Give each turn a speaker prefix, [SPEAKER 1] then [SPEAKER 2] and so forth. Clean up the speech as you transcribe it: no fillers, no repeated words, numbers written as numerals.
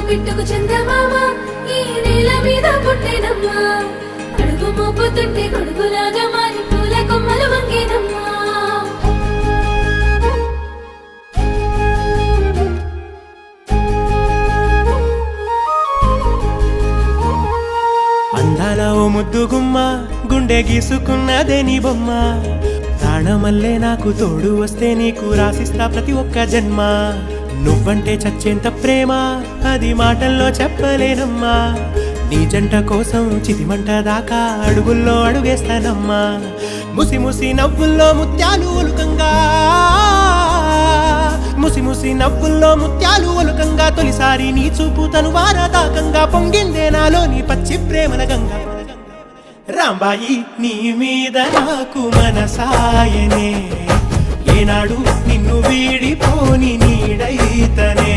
[SPEAKER 1] బిట్టుకు చందమామ ఈ నేల మీద పుట్టేనమ్మా అడుగు మోపుతుంటే కొడుకులాగా మారి పూల కొమ్మలు వంగేనమ్మా
[SPEAKER 2] అందాల ఓ ముద్దు గుమ్మ గుండె గీసుకున్నదే నీ బొమ్మ ప్రాణమల్లే నాకు తోడు వస్తే నీకు రాసిస్తా ప్రతి ఒక్క జన్మ నువ్వంటే చచ్చేంత ప్రేమ అది మాటల్లో చెప్పలేనమ్మా నీ జంట కోసం చితిమంట దాకా అడుగుల్లో అడుగేస్తానమ్మా ముసి ముసి నవ్వుల్లో ముత్యాలు ఒలుకంగా ముసి ముసి నవ్వుల్లో ముత్యాలు ఒలుకంగా తొలిసారి నీ చూపు తను వారదాకంగా పొంగిందే నాలో నీ పచ్చి ప్రేమల గంగా రాంబాయి నీ మీద నాకు మనసాయనే ఏనాడు నిన్ను వీడిపోని నీడైతనే